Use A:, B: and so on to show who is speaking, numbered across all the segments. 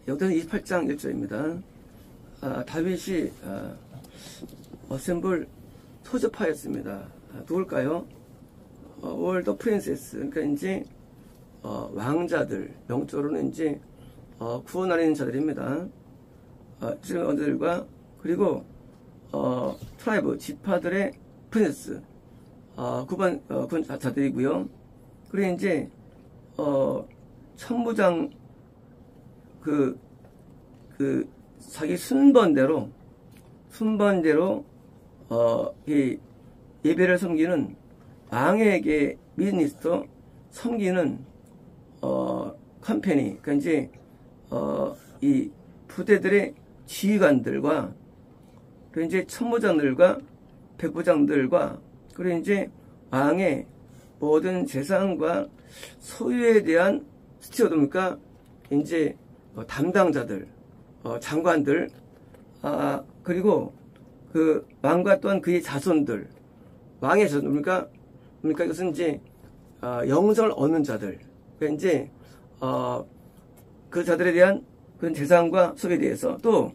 A: 역대상 28장 1절입니다. 다윗이 어셈블 소집하였습니다. 누굴까요? 월드 프린세스, 그러니까 이제 왕자들, 명조로는 이제 구원하는 자들입니다. 지금들과 그리고 트라이브 지파들의 프린세스, 구분 자들이고요. 그리고 이제 천부장 자기 순번대로 이 예배를 섬기는 왕에게 미니스터 섬기는 컴퍼니, 그러니까 이제 이 부대들의 지휘관들과 그리고 이제 천부장들과 백부장들과 그리고 이제 왕의 모든 재산과 소유에 대한 스튜어드입니까? 이제 담당자들, 장관들, 그리고 그 왕과 또한 그의 자손들, 왕의 자손입니까? 그러니까 이것은 이제 영성을 얻는 자들, 그러니까 이제 그 자들에 대한 그런 재산과 소유에 대해서 또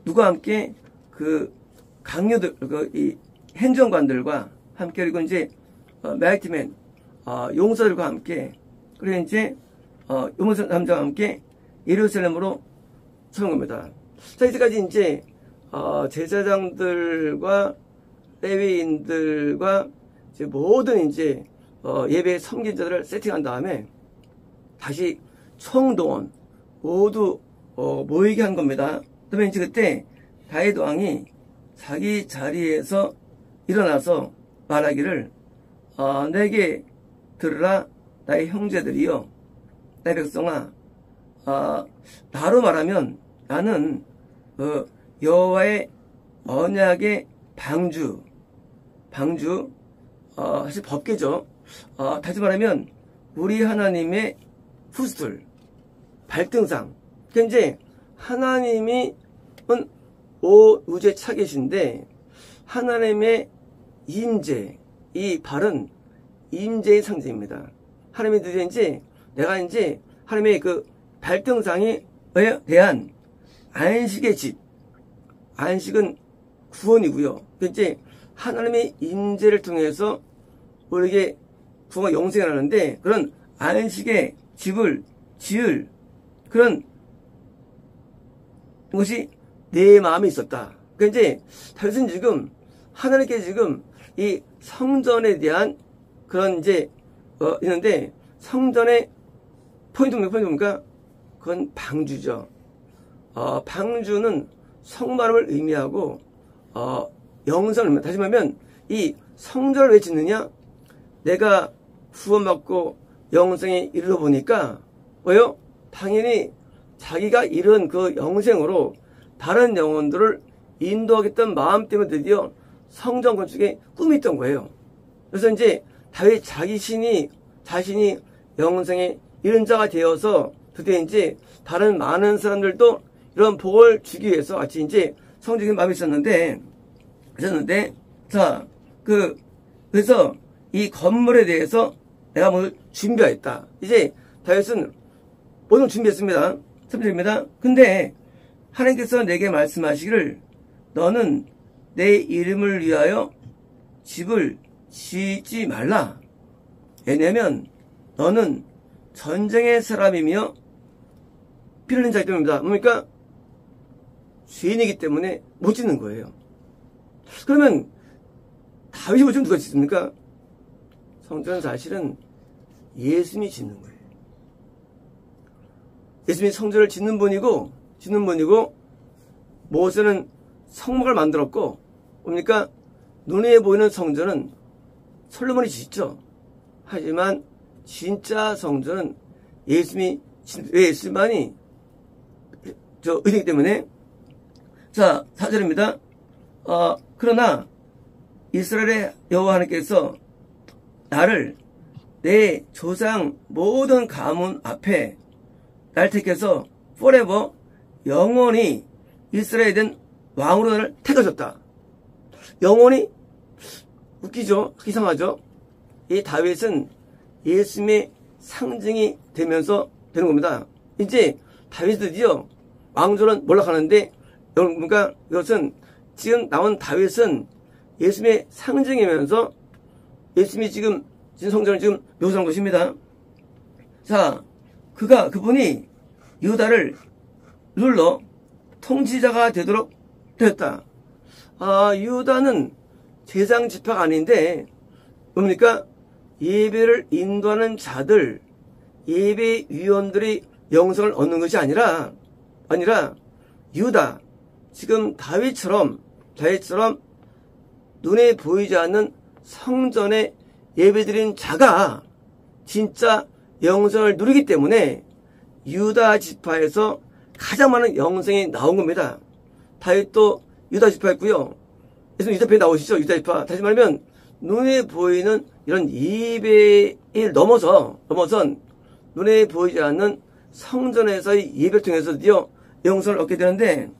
A: 누가 함께 그 강요들, 이 행정관들과 함께 그리고 이제 마이티맨 용사들과 함께 그리고 이제 용사 남자와 함께 예루살렘으로 서는 겁니다. 자, 이제까지 이제 제사장들과 레위인들과 이제 모든 이제 예배 섬긴자들을 세팅한 다음에 다시 총동원 모두 모이게 한 겁니다. 그러면 이제 그때 다윗 왕이 자기 자리에서 일어나서 말하기를 내게 들으라 나의 형제들이여 나의 백성아 나로 말하면 나는 여호와의 언약의 방주 사실 법계죠. 다시 말하면 우리 하나님의 풋슬 발등상. 그러니까 이제 하나님이 우주에 차 계신데 하나님의 임재, 이 발은 임재의 상징입니다. 하나님이 드디어 이제 내가 이제 하나님의 그 발등상에 대한 안식의 집, 안식은 구원이고요. 이제 하나님의 임재를 통해서 우리에게 구원과 영생을 하는데 그런 안식의 집을 지을 그런 것이 내 마음에 있었다. 그러니까 이제 다윗은 지금 하나님께 지금 이 성전에 대한 그런 이제 있는데 성전의 포인트입니까? 그건 방주죠. 방주는 성만음을 의미하고 영성을 다시 말하면 이 성전을 왜 짓느냐? 내가 구원받고 영생에 이르러 보니까 왜요? 당연히 자기가 이룬 그 영생으로 다른 영혼들을 인도하겠다는 마음 때문에 드디어 성전 건축에 꿈이 있던 거예요. 그래서 이제 다윗 자신이 영생에 이른 자가 되어서 드디어 이제 다른 많은 사람들도 이런 복을 주기 위해서 같이 이제 성적인 마음이 있었는데 자, 그래서 이 건물에 대해서 내가 뭘 준비하였다. 이제 다윗은 모든 걸 준비했습니다. 3절입니다. 근데 하나님께서 내게 말씀하시기를 너는 내 이름을 위하여 집을 짓지 말라. 왜냐하면 너는 전쟁의 사람이며 피 흘린 자이기 때문입니다. 뭡니까? 죄인이기 때문에 못 짓는 거예요. 그러면 다윗이 못 짓는 누가 짓습니까? 성전은 사실은 예수님이 짓는 거예요. 예수님이 성전을 짓는 분이고 모세는 성막을 만들었고 뭡니까? 눈에 보이는 성전은 솔로몬이 짓죠. 하지만 진짜 성전은 왜 예수님만이 의이기 때문에 자 4절입니다. 그러나 이스라엘의 여호와 하나님께서 나를 내 조상 모든 가문 앞에 날 택해서 forever 영원히 이스라엘에 된 왕으로 나를 택하셨다. 영원히 웃기죠? 이상하죠? 이 다윗은 예수님의 상징이 되면서 되는 겁니다. 이제 다윗이 드디어 왕조는 몰락하는데, 그러니까 이것은 지금 나온 다윗은 예수님의 상징이면서 예수님이 지금 성전을 지금 묘사한 것입니다. 자, 그분이 유다를 눌러 통치자가 되도록 되었다. 유다는 제사장 지파가 아닌데, 뭡니까? 예배를 인도하는 자들, 예배위원들이 영성을 얻는 것이 아니라 유다, 지금 다윗처럼 눈에 보이지 않는 성전에 예배드린 자가 진짜 영성을 누리기 때문에 유다 지파에서 가장 많은 영성이 나온 겁니다. 다윗도 유다 지파였고요. 예수님 유다편에 나오시죠. 유다 지파. 다시 말하면 눈에 보이는 이런 예배에 넘어선 눈에 보이지 않는 성전에서의 예배를 통해서 드디어 영성을 얻게 되는데,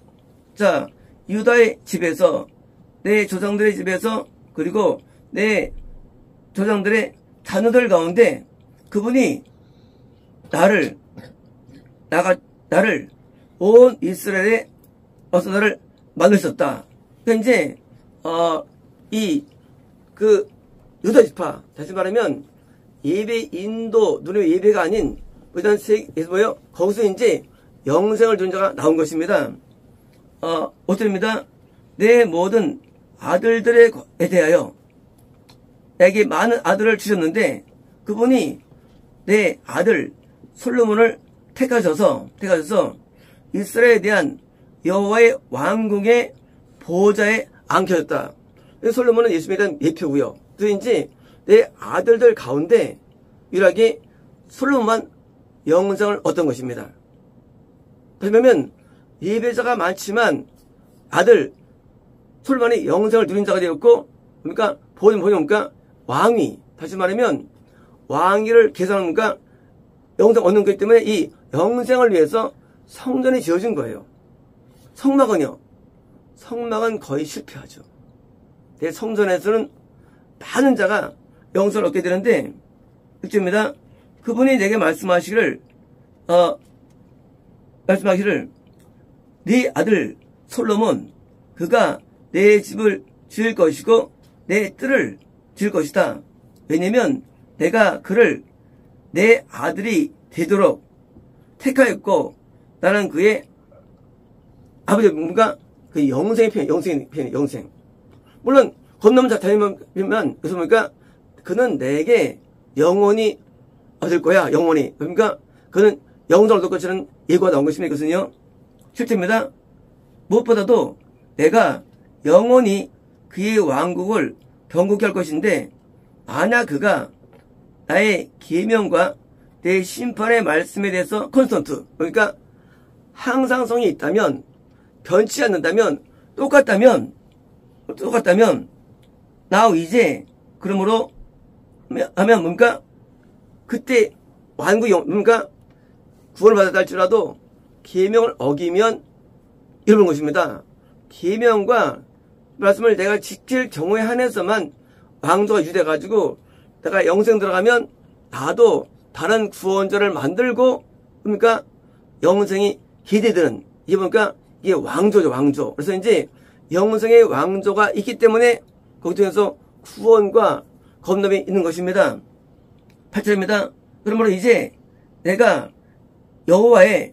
A: 자, 유다의 집에서, 내 조상들의 집에서, 그리고 내 조상들의 자녀들 가운데 그분이 나를 온 이스라엘에 나를 만드셨다. 그러니까 이제 유다 지파, 다시 말하면 예배 인도, 눈의 예배가 아닌 일단 뭐예요? 거기서 이제 영생을 둔 자가 나온 것입니다. 어떻습니다? 내 모든 아들들에 대하여 내게 많은 아들을 주셨는데, 그분이 내 아들 솔로몬을 택하셔서 이스라엘에 대한 여호와의 왕궁의 보좌에 앉혀졌다. 솔로몬은 예수님에 대한 예표고요. 그래서 이제 내 아들들 가운데 유일하게 솔로몬만 영생을 얻은 것입니다. 그러면 예배자가 많지만 아들 솔로몬이 영생을 누린 자가 되었고, 그러니까 보니까 왕위, 다시 말하면 왕위를 계산하니까 영생 얻는 거기 때문에 이 영생을 위해서 성전이 지어진 거예요. 성막은요? 성막은 거의 실패하죠. 내 성전에서는 많은 자가 영생을 얻게 되는데, 6절입니다. 그분이 내게 말씀하시기를 네 아들 솔로몬 그가 내 집을 지을 것이고 내 뜰을 지을 것이다. 왜냐면 내가 그를 내 아들이 되도록 택하였고 나는 그의 아버지 뭔가 그 영생의 표현, 영생. 물론 건너면 자 다니면 그래서 보니까 그는 내게 영원히 얻을 거야. 영원히. 그러니까 그는 영생을 얻을 것이라는 예고가 나온 것입니다. 이것은요. 실제입니다. 무엇보다도 내가 영원히 그의 왕국을 경고케 할 것인데, 만약 그가 나의 계명과 내 심판의 말씀에 대해서 컨스턴트, 그러니까 항상성이 있다면, 변치 않는다면, 똑같다면 나 이제 그러므로 하면 뭡니까? 그때 뭔가 구원을 받았다 할지라도 계명을 어기면 이러는 것입니다. 계명과 말씀을 내가 지킬 경우에 한해서만 왕조가 유대해가지고 내가 영생 들어가면 나도 다른 구원자를 만들고, 그러니까 영생이 기대되는, 이게 보니까 이게 왕조죠, 왕조. 그래서 이제 영생의 왕조가 있기 때문에 거기 통해서 구원과 건너이 있는 것입니다. 8절입니다. 그러므로 이제 내가 여호와의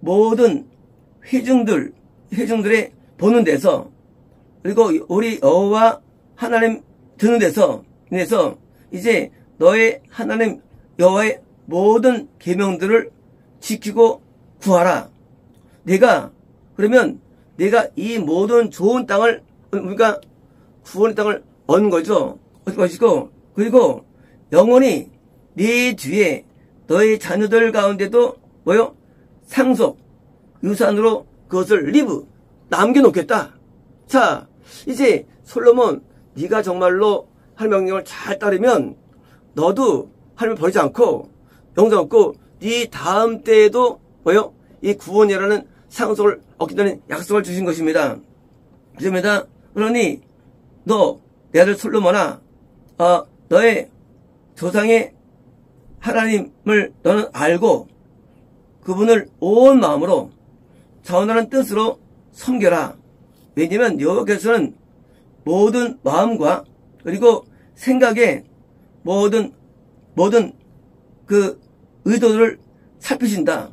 A: 모든 회중들의 보는 데서, 그리고 우리 여호와 하나님 드는 데서 이제 너의 하나님 여호와의 모든 계명들을 지키고 구하라. 그러면 내가 이 모든 좋은 땅을, 우리가 구원의 땅을 얻는 거죠. 얻을 것이고, 그리고 영원히 네 뒤에 너의 자녀들 가운데도 상속, 유산으로 그것을 남겨놓겠다. 자, 이제 솔로몬, 네가 정말로 하나님의 명령을 잘 따르면 너도 하나님을 버리지 않고 영생 얻고 네 다음 때에도 이 구원이라는 상속을 얻게 되는 약속을 주신 것입니다. 그렇습니다. 그러니 너, 내 아들 솔로몬아, 너의 조상의 하나님을 너는 알고 그분을 온 마음으로 전하는 뜻으로 섬겨라. 왜냐면 여호와께서는 모든 마음과 그리고 생각에 모든 그 의도를 살피신다.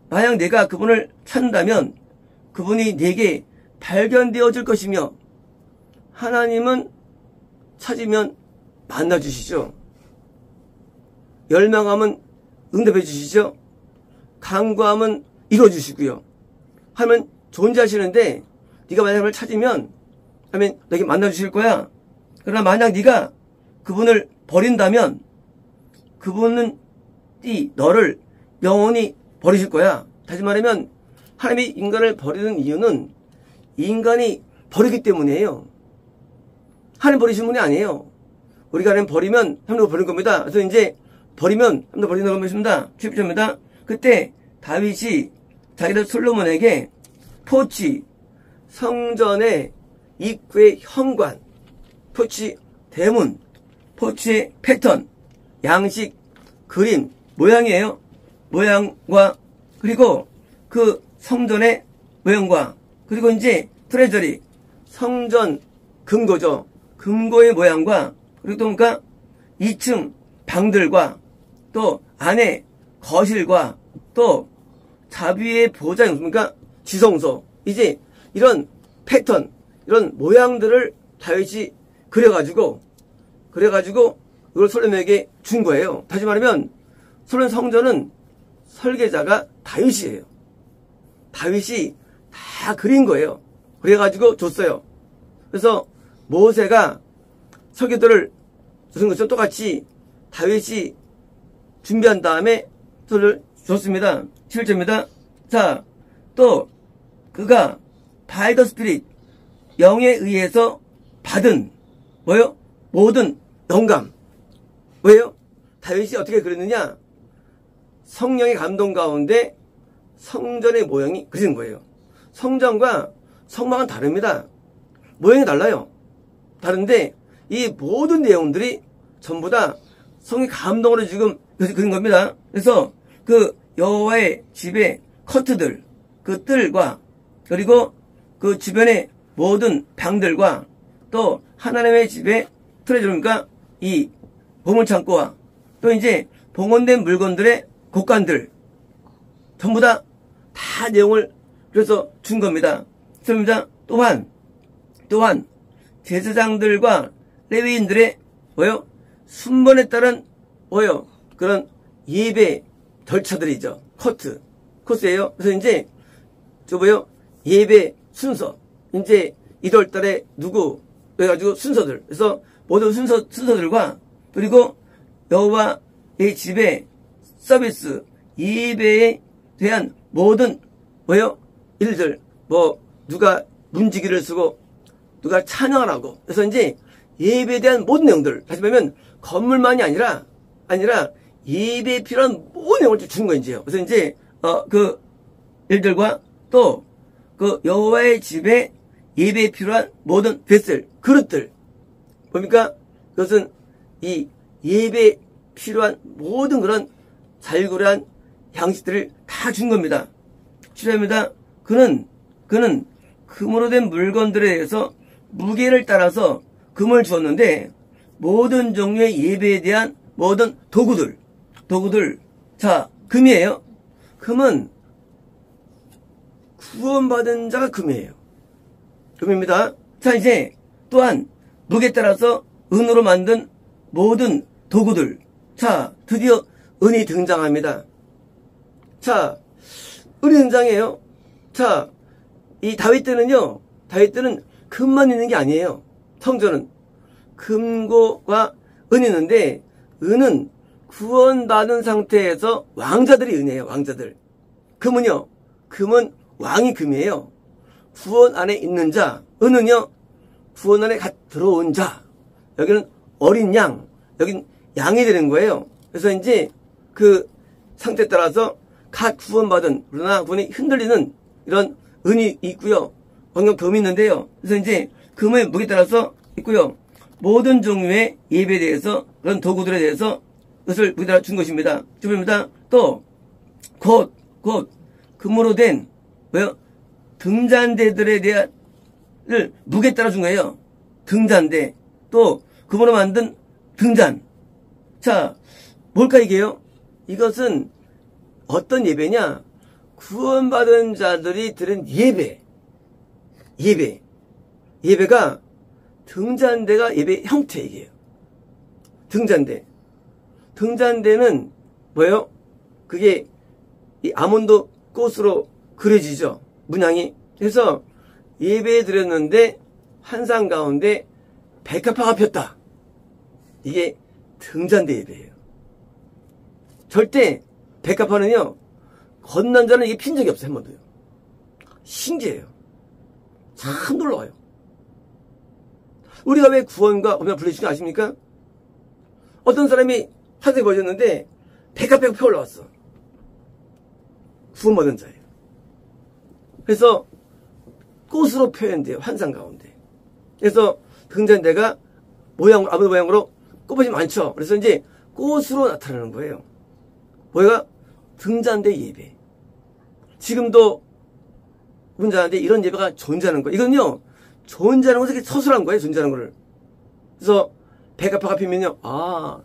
A: 만약 내가 그분을 찾는다면 그분이 내게 발견되어질 것이며, 하나님은 찾으면 만나주시죠. 열망하면 응답해 주시죠. 간구하면 이루어주시고요. 하면 존재하시는데, 네가 만약 하나님을 찾으면 하면 너에게 만나주실 거야. 그러나 만약 네가 그분을 버린다면 그분은 너를 영원히 버리실 거야. 다시 말하면 하나님이 인간을 버리는 이유는 인간이 버리기 때문이에요. 하나님 버리신 분이 아니에요. 우리가 하나님 버리면 하나님도 버린 겁니다. 그래서 이제 버리면 하나님도 버리는 것입니다. 17절입니다. 그때 다윗이 자기들 솔로몬에게 토치, 성전의 입구의 현관, 토치 대문, 토치의 패턴, 양식, 그림, 모양이에요. 모양과 그리고 그 성전의 모양과 그리고 이제 트레저리, 성전 금고죠. 금고의 모양과 그리고 또 그러니까 2층 방들과 또 안에 거실과 또 자비의 보좌, 그러니까 지성소, 이제 이런 패턴, 이런 모양들을 다윗이 그려가지고 이걸 솔로몬에게 준 거예요. 다시 말하면 솔로몬 성전은 설계자가 다윗이에요. 다윗이 다 그린 거예요. 그래가지고 줬어요. 그래서 모세가 설계도를 주신 것처럼 똑같이 다윗이 준비한 다음에 그를 줬습니다. 7절입니다. 자, 또 그가 by the Spirit, 영에 의해서 받은 뭐요? 모든 영감. 왜요? 다윗이 어떻게 그렸느냐? 성령의 감동 가운데 성전의 모양이 그려진 거예요. 성전과 성막은 다릅니다. 모양이 달라요. 다른데 이 모든 내용들이 전부 다 성의 감동으로 지금 그린 겁니다. 그래서 그 여호와의 집의 커트들, 그 뜰과 그리고 그 주변의 모든 방들과 또 하나님의 집의 트레저니까 이 보물창고와 또 이제 봉헌된 물건들의 곡간들 전부 다 내용을 그래서 준 겁니다. 그렇습니다. 또한 제사장들과 레위인들의 뭐요? 순번에 따른 뭐요? 그런 예배 절차들이죠. 코스예요. 그래서 이제 저 뭐요? 예배 순서. 이제 1월 달에 누구 그래가지고 순서들. 그래서 모든 순서들과 그리고 여호와의 집의 서비스 예배에 대한 모든 뭐요? 일들 뭐 누가 문지기를 쓰고 누가 찬양을 하고 그래서 이제 예배에 대한 모든 내용들 다시 말하면 건물만이 아니라 예배에 필요한 모든 내용을 준 거예요. 그래서 이제 그 일들과 또 그 여호와의 집에 예배에 필요한 모든 베슬 그릇들 뭡니까? 그것은 이 예배에 필요한 모든 그런 잘구려한 양식들을 다 준 겁니다. 실례합니다. 그는 금으로 된 물건들에 대해서 무게를 따라서 금을 주었는데 모든 종류의 예배에 대한 모든 도구들 자 금이에요. 금은 구원받은 자가 금이에요. 금입니다. 자 이제 또한 무게에 따라서 은으로 만든 모든 도구들 자 드디어 은이 등장합니다. 자 은이 등장해요. 자 이 다윗 때는요. 다윗 때는 금만 있는 게 아니에요. 성전은 금고와 은이 있는데 은은 구원받은 상태에서 왕자들이 은이에요. 왕자들. 금은요. 금은 왕이 금이에요. 구원 안에 있는 자. 은은요. 구원 안에 갓 들어온 자. 여기는 어린 양. 여긴 양이 되는 거예요. 그래서 이제 그 상태에 따라서 갓 구원받은 그러나 구원이 흔들리는 이런 은이 있고요. 방금 금이 있는데요. 그래서 이제 금의 무게에 따라서 있고요. 모든 종류의 예배에 대해서 그런 도구들에 대해서 그것을 무게에 따라 준 것입니다. 주입니다. 또 곧 금으로 된 뭐요? 등잔대들에 대한 무게에 따라 준 거예요. 등잔대. 또 금으로 만든 등잔. 자, 뭘까 이게요? 이것은 어떤 예배냐? 구원받은 자들이 드린 예배. 예배가 등잔대가 예배 형태 얘기예요. 등잔대. 등잔대는 뭐예요? 그게 이 아몬드 꽃으로 그려지죠. 문양이. 그래서 예배에 드렸는데 환상 가운데 백합화가 폈다. 이게 등잔대 예배예요. 절대 백합화는요, 건넌 자는 이게 핀 적이 없어요. 한 번도요. 신기해요. 참 놀라워요. 우리가 왜 구원과 엄마 불러주신 거 아십니까? 어떤 사람이 환상이 보여줬는데 백합화가 펴 올라왔어. 구원받은 자예요. 그래서 꽃으로 표현돼요. 환상 가운데. 그래서 등잔대가 아몬드 모양으로 꽃밭이 많죠. 그래서 이제 꽃으로 나타나는 거예요. 뭐가? 등잔대 예배. 지금도 문자인데 이런 예배가 존재하는 거예요. 이건요, 존재하는 것은 서술한 거예요. 존재하는 거를. 그래서 백합화가 피면요, 아,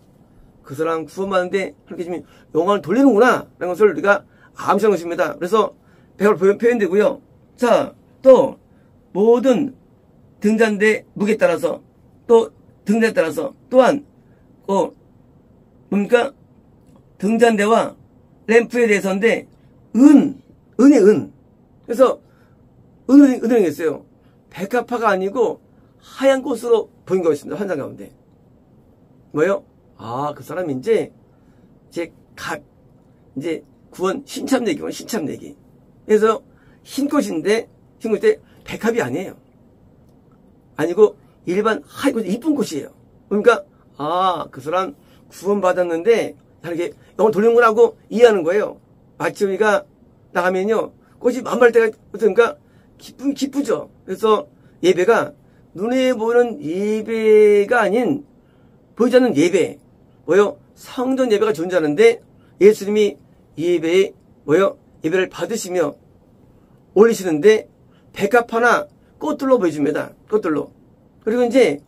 A: 그 사람 구원받는데 그렇게 지금 영광을 돌리는구나 라는 것을 우리가 암시하는 것입니다. 그래서 백합화 표현되고요. 자, 또 모든 등잔대 무게에 따라서, 또 등잔대에 따라서 또한 뭡니까? 등잔대와 램프에 대해서인데 은의 은. 그래서 은을 했어요. 백합화가 아니고 하얀 꽃으로 보인 거 있습니다. 환상 가운데. 뭐예요? 아, 그 사람이 이제 구원 신참내기구나, 신참내기. 그래서 흰 꽃인데 백합이 아니에요. 아니고 일반 하얀 꽃, 이쁜 꽃이에요. 그러니까 아, 그 사람 구원받았는데 이렇게 영을 돌리는구나 하고 이해하는 거예요. 마치 우리가 나가면요, 꽃이 만발 때가 어떤가 기쁘죠. 그래서 예배가 눈에 보이는 예배가 아닌 보이지 않는 예배. 뭐요? 성전 예배가 존재하는데 예수님이 예배에 예배를 받으시며 올리시는데 백합화나 꽃들로 보여줍니다. 꽃들로. 그리고 이제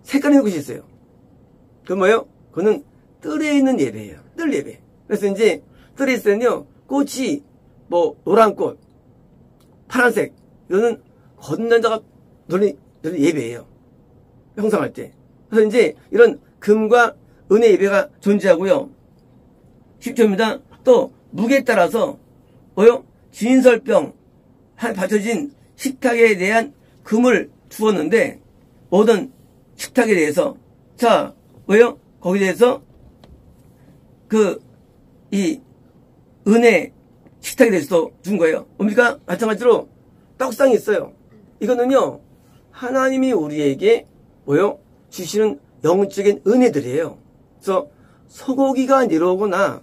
A: 색깔 있는 곳이 있어요. 그건 뭐예요? 그거는 뜰에 있는 예배예요. 뜰 예배. 그래서 이제 뜰에 있을 때는요, 꽃이 노란 꽃, 파란색, 이거는 건넌 자가 노는 예배예요. 형상할 때. 그래서 이제 이런 금과 은의 예배가 존재하고요. 10조입니다. 또 무게에 따라서 진설병 받쳐진 식탁에 대한 금을 주었는데 모든 식탁에 대해서 자 거기에 대해서 이 은혜 식탁에 대해서 준 거예요. 뭡니까? 마찬가지로 떡상이 있어요. 이거는요, 하나님이 우리에게 주시는 영적인 은혜들이에요. 그래서 소고기가 내려오거나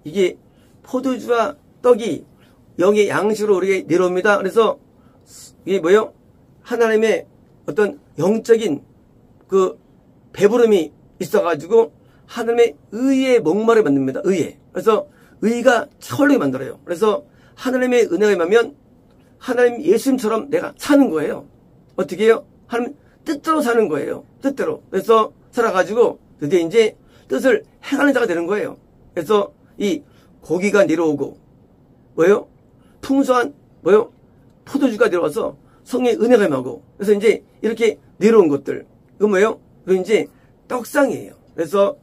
A: 이게 포도주와 떡이 영의 양식으로 우리에게 내려옵니다. 그래서 이게 하나님의 어떤 영적인 배부름이 있어가지고 하나님의 의에 목마르게 만듭니다. 의에. 그래서 의가 차오르게 만들어요. 그래서 하나님의 은혜가 임하면 하나님 예수님처럼 내가 사는 거예요. 어떻게 해요? 하나님 뜻대로 사는 거예요. 뜻대로. 그래서 살아가지고 드디어 이제 뜻을 행하는 자가 되는 거예요. 그래서 이 고기가 내려오고 풍성한 포도주가 내려와서 성령의 은혜가 임하고 그래서 이제 이렇게 내려온 것들. 그건 그건 이제 떡상이에요. 그래서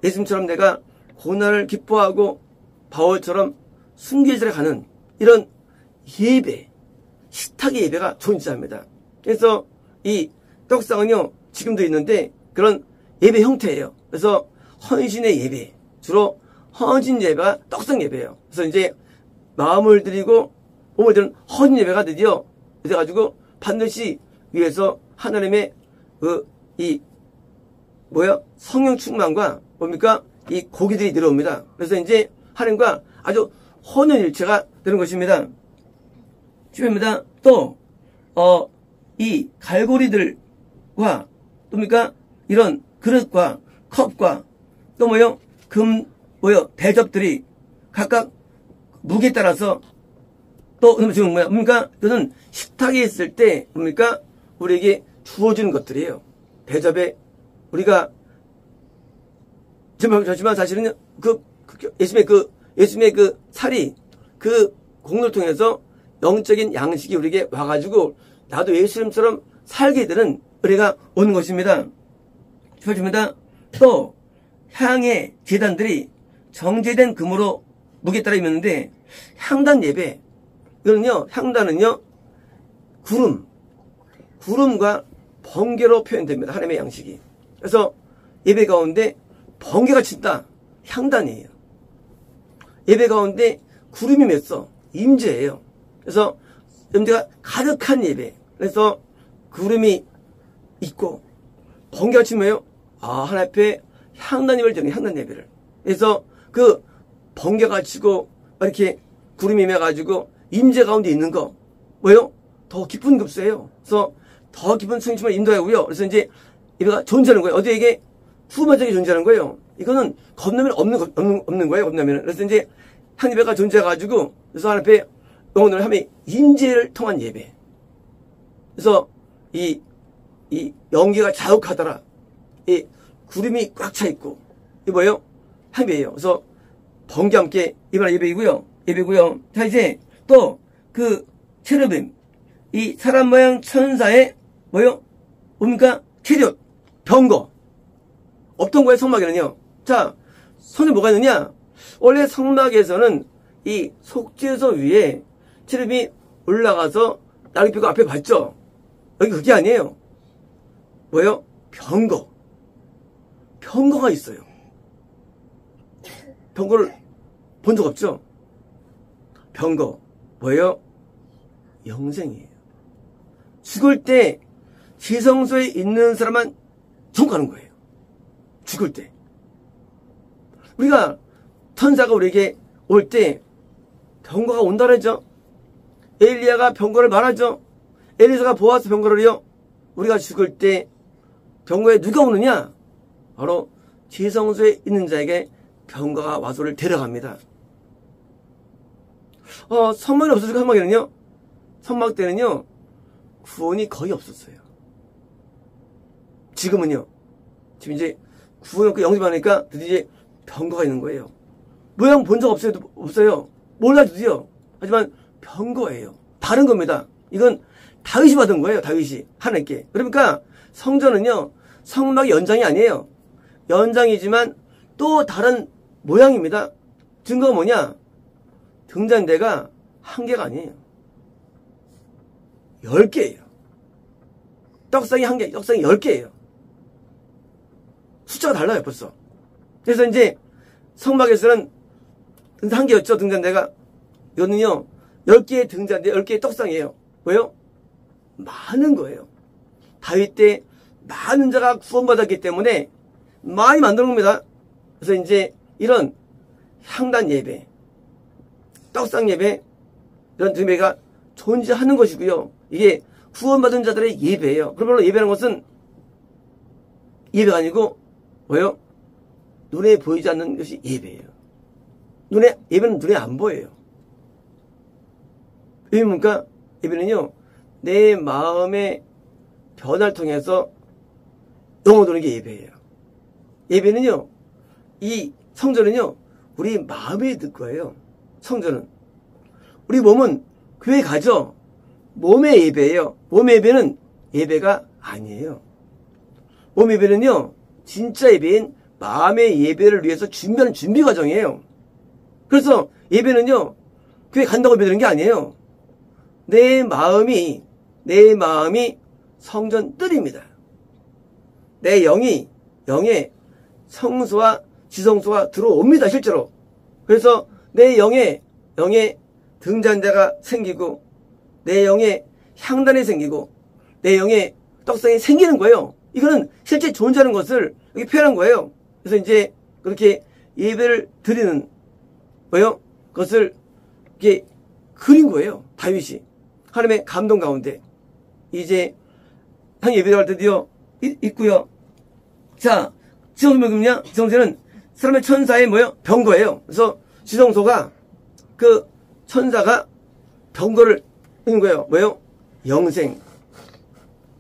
A: 예수님처럼 내가 고난을 기뻐하고 바울처럼 순교자를 가는 이런 예배, 식탁의 예배가 존재합니다. 그래서 이 떡상은요, 지금도 있는데 그런 예배 형태예요. 그래서 헌신의 예배, 주로 헌신 예배가 떡상 예배예요. 그래서 이제 마음을 드리고 몸을 드리는 헌신 예배가 드디어 돼가지고 반드시 위에서 하나님의 성령 충만과 이 고기들이 내려옵니다. 그래서 이제 하나님과 아주 혼연일체가 되는 것입니다. 10회입니다. 또 이 갈고리들과 이런 그릇과 컵과 또 대접들이 각각 무게에 따라서 또 지금 뭐야? 뭡니까? 이거는 식탁에 있을 때 뭡니까? 우리에게 주어지는 것들이에요. 대접에 우리가 정말 사실은 예수님의 그 살이 그 공로를 통해서 영적인 양식이 우리에게 와가지고 나도 예수님처럼 살게 되는 은혜가 오는 것입니다. 주어집니다. 또 향의 제단들이 정제된 금으로 무게에 따라 있는데 향단 예배 이거는요 향단은요 구름과 번개로 표현됩니다. 하나님의 양식이. 그래서 예배 가운데 번개가 친다. 향단이에요. 예배 가운데 구름이 맺어. 임재예요. 그래서 임재가 가득한 예배. 그래서 구름이 있고 번개가 치면요. 하나님 앞에 향단 예배를 드리는 향단 예배를. 그래서 그 번개가 치고 이렇게 구름이 임해가지고 임재 가운데 있는 거 뭐예요? 더 깊은 급수예요. 그래서 더 깊은 승심을 인도하고요. 그래서 이제 예배가 존재하는 거예요. 어디에게? 후반적에 존재하는 거예요. 이거는 겁나면 없는 거예요. 겁나면. 그래서 이제 한 예배가 존재해가지고 그래서 하나님 앞에 영혼을 하면 임재를 통한 예배. 그래서 이 연기가 자욱하더라. 이 구름이 꽉 차 있고 이 뭐예요? 예배예요. 그래서 번개와 함께 예배는 예배고요. 자 이제 또 그 체르빔 이 사람 모양 천사의 뭐요? 뭡니까? 체력, 병거. 없던 거예요, 성막에는요. 자, 손에 뭐가 있느냐? 원래 성막에서는 이 속죄소 위에 체르빔이 올라가서 날개뼈가 앞에 봤죠? 여기 그게 아니에요. 뭐예요? 병거. 병거가 있어요. 병거를 본 적 없죠? 병거. 뭐예요? 영생이에요. 죽을 때 지성소에 있는 사람만 전가하는 거예요. 죽을 때. 우리가 천사가 우리에게 올 때 병거가 온다 그랬죠. 엘리야가 병거를 말하죠. 엘리사가 보아스 병거를요. 우리가 죽을 때 병거에 누가 오느냐? 바로 지성소에 있는 자에게 병거가 와서를 데려갑니다. 성막이 없었을까? 성막에는요. 성막 때는요. 구원이 거의 없었어요. 지금은요. 지금 이제 구원 없고 영접하니까 드디어 이제 병거가 있는 거예요. 모양 본 적 없어요. 몰라도요. 하지만 병거예요. 다른 겁니다. 이건 다윗이 받은 거예요. 다윗이 하나님께. 그러니까 성전은요. 성막의 연장이 아니에요. 연장이지만 또 다른 모양입니다. 증거가 뭐냐? 등잔대가 한 개가 아니에요. 10개예요. 떡상이 한 개, 떡상이 10개예요. 숫자가 달라요, 벌써. 그래서 이제 성막에서는 한 개였죠, 등잔대가. 이거는요, 10개의 등잔대, 10개의 떡상이에요. 왜요? 많은 거예요. 다윗 때 많은 자가 구원받았기 때문에 많이 만드는 겁니다. 그래서 이제 이런 향단 예배, 떡상 예배, 이런 예배가 존재하는 것이고요. 이게 구원받은 자들의 예배예요. 그러므로 예배라는 것은 예배가 아니고 뭐예요? 눈에 보이지 않는 것이 예배예요. 예배는 눈에 안 보여요. 예배는 뭡니까? 예배는요, 내 마음의 변화를 통해서 영어도는 게 예배예요. 예배는요, 이 성전은요, 우리 마음에 들 거예요. 성전은. 우리 몸은 교회 가죠? 몸의 예배예요. 몸의 예배는 예배가 아니에요. 몸 예배는요, 진짜 예배인 마음의 예배를 위해서 준비하는 준비 과정이에요. 그래서 예배는요, 교회 간다고 예배드리는 게 아니에요. 내 마음이 성전 뜰입니다. 내 영의 성소와 지성소가 들어옵니다, 실제로. 그래서 내 영의 등잔대가 생기고, 내 영의 향단이 생기고, 내 영의 떡상이 생기는 거예요. 이거는 실제 존재하는 것을 여기 표현한 거예요. 그래서 이제 그렇게 예배를 드리는 뭐예요? 그것을 이렇게 그린 거예요. 다윗이. 하나님의 감동 가운데. 이제 한 예배를 할 드디어 있고요. 자, 지성소는 뭐냐? 지성소는 사람의 천사의 뭐예요? 병거예요. 그래서 지성소가 그 천사가 경고를 있는 거예요. 뭐예요? 영생.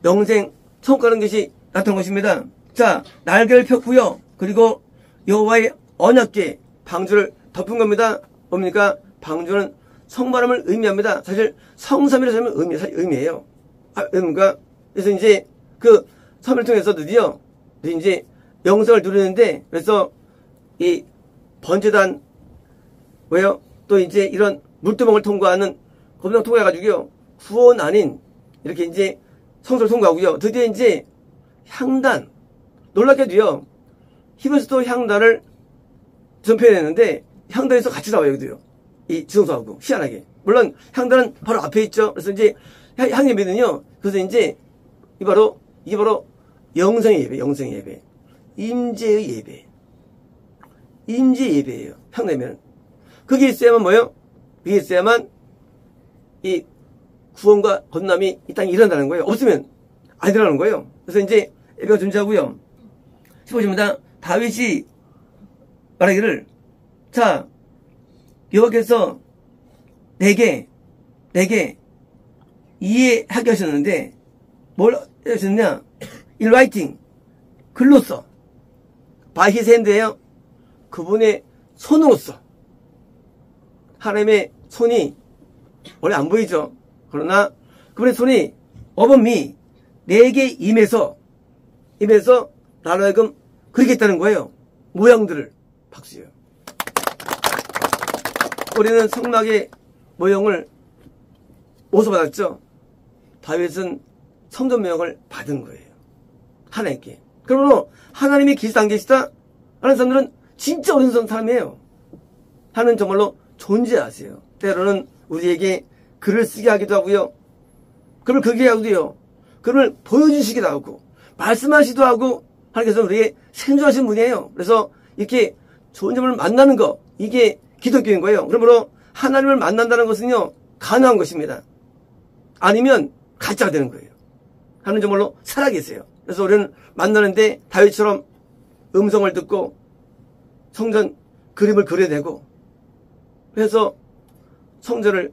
A: 영생 천국하는 것이 나타난 것입니다. 자, 날개를 폈고요. 그리고 여호와의 언약궤 방주를 덮은 겁니다. 뭡니까? 방주는 성만함을 의미합니다. 사실 성삼이라고 하면 의미예요. 그러니까 그래서 이제 그 섬을 통해서 드디어 이제 영생을 누리는데, 그래서 이 번제단 왜요? 또 이제 이런 물두멍을 통과하는 검정 통과해가지고요, 구원 아닌 이렇게 이제 성소를 통과하고요, 드디어 이제 향단, 놀랍게도요, 히브리서도 향단을 전표해냈는데 향단에서 같이 나와요. 여기도요, 이 지성소하고. 희한하게. 물론 향단은 바로 앞에 있죠. 그래서 이제 향예배는요, 그래서 이제 이게 바로 영생의 예배, 영생의 예배, 임재의 예배, 임재 예배예요. 향예배는 그게 있어야만 뭐예요? 그게 있어야만 이 구원과 건남이 이 땅에 일어난다는 거예요. 없으면 안 일어나는 거예요. 그래서 이제 예배가 존재하고요. 15절입니다. 다윗이 말하기를, 자, 여호와께서 내게 이해하게 하셨는데 뭘 하셨느냐? In writing, 글로써, by his hand예요. 그분의 손으로써. 하나님의 손이 원래 안 보이죠. 그러나 그분의 손이 upon me, 내게 임해서 나로 하여금 그리겠다는 거예요. 모양들을. 박수요. 우리는 성막의 모형을 어디서 받았죠? 다윗은 성전 모형을 받은 거예요. 하나님께. 그러므로 하나님이 계시다 안 계시다 하는 사람들은 진짜 어리석은 사람이에요. 하나님 정말로 존재하세요. 때로는 우리에게 글을 쓰게 하기도 하고요, 글을 그리게 하고요, 글을 보여주시기도 하고, 말씀하시기도 하고, 하나님께서 우리에게 생존하신 분이에요. 그래서 이렇게 좋은 점을 만나는 거, 이게 기독교인 거예요. 그러므로 하나님을 만난다는 것은요, 가능한 것입니다. 아니면 가짜가 되는 거예요. 하나님 정말로 살아계세요. 그래서 우리는 만나는데 다윗처럼 음성을 듣고 성전 그림을 그려내고, 그래서 성전을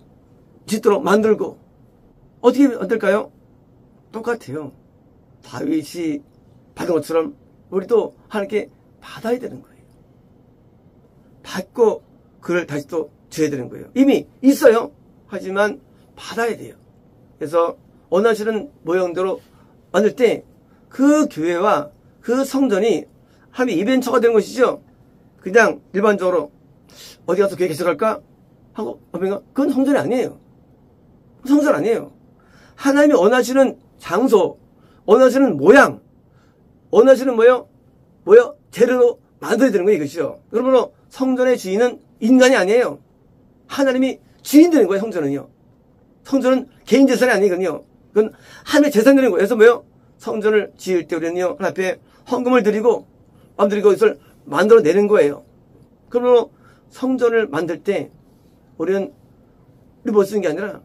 A: 짓도록 만들고, 어떻게 될까요? 똑같아요. 다윗이 받은 것처럼 우리도 하나님께 받아야 되는 거예요. 받고 그를 다시 또 줘야 되는 거예요. 이미 있어요. 하지만 받아야 돼요. 그래서 원하시는 모형대로 만들 때 그 교회와 그 성전이 하나님의 이벤처가 되는 것이죠. 그냥 일반적으로 어디 가서 교회 개척할까 하고 하면 그건 성전이 아니에요. 성전 아니에요. 하나님이 원하시는 장소, 원하시는 모양, 원하시는 뭐요? 재료로 만들어야 되는 거예요, 이것이요. 그러므로 성전의 주인은 인간이 아니에요. 하나님이 주인 되는 거예요, 성전은요. 성전은 개인 재산이 아니거든요. 그건 하나님의 재산이 되는 거예요. 그래서 뭐요? 성전을 지을 때 우리는요, 하나님 앞에 헌금을 드리고, 마음대로 이것을 만들어내는 거예요. 그러므로 성전을 만들 때 우리는 우리 못 쓰는 게 아니라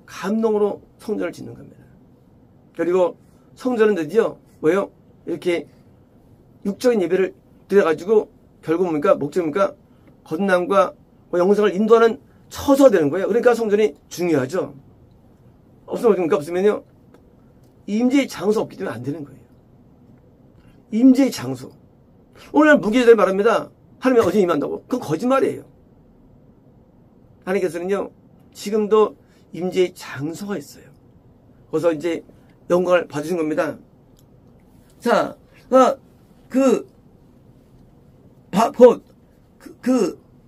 A: 감동으로 성전을 짓는 겁니다. 그리고 성전은 드디어 뭐예요? 이렇게 육적인 예배를 드려가지고 결국 뭡니까? 목적입니까? 건남과 영생을 인도하는 처소가 되는 거예요. 그러니까 성전이 중요하죠. 없으면 어떡합니까? 없으면요, 임재의 장소 없기 때문에 안 되는 거예요. 임재의 장소. 오늘 무기자들 말합니다. 하나님이 어제 임한다고. 그건 거짓말이에요. 하나님께서는요, 지금도 임재의 장소가 있어요. 거기서 이제 영광을 받으신 겁니다. 자,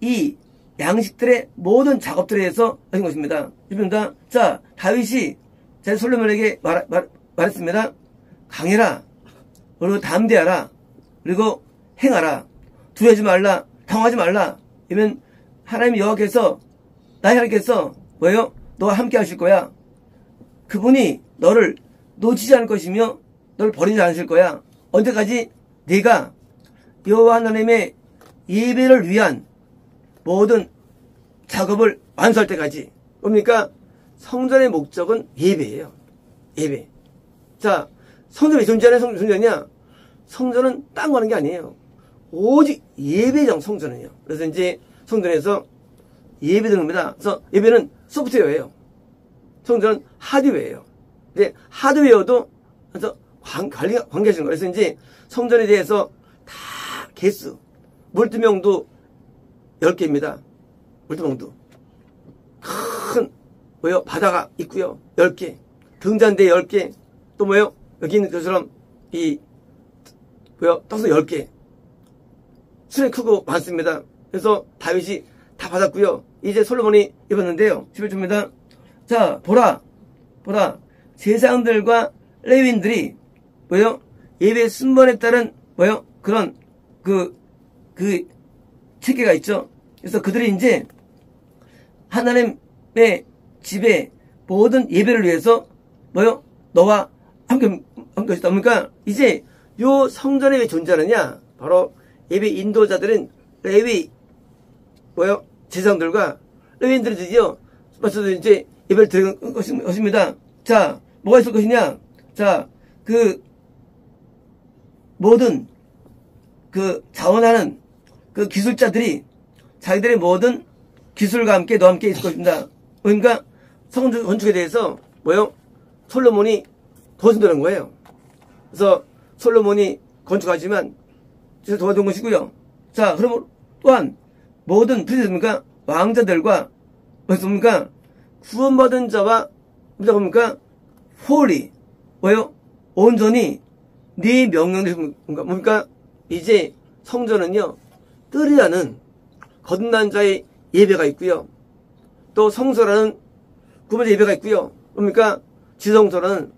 A: 이 양식들의 모든 작업들에 의해서 하신 것입니다. 입니다. 자, 다윗이 제 솔로몬에게 말했습니다. 강해라. 그리고 담대하라. 그리고 행하라. 두려워하지 말라. 당하지 말라. 이러면 하나님 여호와께서, 나의 하나님께서 뭐예요? 너와 함께 하실 거야. 그분이 너를 놓치지 않을 것이며 너를 버리지 않으실 거야. 언제까지? 네가 여호와 하나님의 예배를 위한 모든 작업을 완수할 때까지. 뭡니까? 성전의 목적은 예배예요. 예배. 자, 성전이 존재하냐, 존재하냐? 성전은 딴 거 하는 게 아니에요. 오직 예배장, 성전은요. 그래서 이제 성전에서 예배 드는 겁니다. 그래서 예배는 소프트웨어예요. 성전은 하드웨어예요. 근데 하드웨어도 그래서 관계하시는 거예요. 그래서 이제 성전에 대해서 다 개수, 물두멍도 10개입니다. 물두멍도. 큰, 뭐요? 바다가 있고요. 10개. 등잔대 10개. 또 뭐요? 여기 있는 것처럼 떡도 10개. 수령이 크고 많습니다. 그래서 다윗이 다 받았고요. 이제 솔로몬이 입었는데요. 11조입니다. 자, 보라. 제사장들과 레위인들이 뭐요? 예배 순번에 따른 뭐요? 그런 그 체계가 있죠. 그래서 그들이 이제 하나님의 집에 모든 예배를 위해서 뭐요? 너와 함께 것이다. 그러니까 이제 요 성전에 왜 존재하느냐? 바로 예배 인도자들은 레위 뭐요? 제사장들과 레위인들이 드디어 맞춰서 이제 예배를 드리는 것입니다. 자, 뭐가 있을 것이냐? 자, 그 모든 그 자원하는 그 기술자들이 자기들의 모든 기술과 함께 너와 함께 있을 것입니다. 그러니까 성전 건축에 대해서 뭐요? 솔로몬이 도와준다는 거예요. 그래서 솔로몬이 건축하지만 제가 도와준 것이고요. 자, 그럼 또한 모든 프리스입니까? 왕자들과 무엇입니까? 구원받은 자와 뭡니까? 홀리 뭐요? 온전히 네 명령대로 뭡니까? 이제 성전은요 뜰이라는 거듭난 자의 예배가 있고요. 또 성소라는 구원자 예배가 있고요. 뭡니까? 지성소라는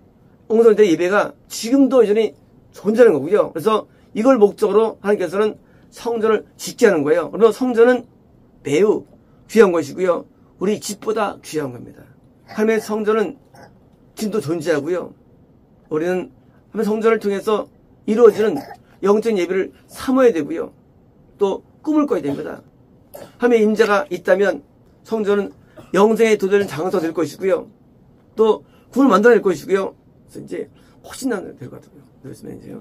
A: 옹성자의 예배가 지금도 여전히 존재하는 거고요. 그래서 이걸 목적으로 하나님께서는 성전을 짓게 하는 거예요. 그래서 성전은 매우 귀한 것이고요. 우리 집보다 귀한 겁니다. 하나님의 성전은 지금도 존재하고요. 우리는 하나님의 성전을 통해서 이루어지는 영적인 예배를 사모해야 되고요. 또 꿈을 꿔야 됩니다. 하나님의 임재가 있다면 성전은 영생에 도전하는 장소가 될 것이고요. 또 꿈을 만들어낼 것이고요. 그래서 이제 훨씬 나은 될 것 같고요. 그렇습니다. 이제요.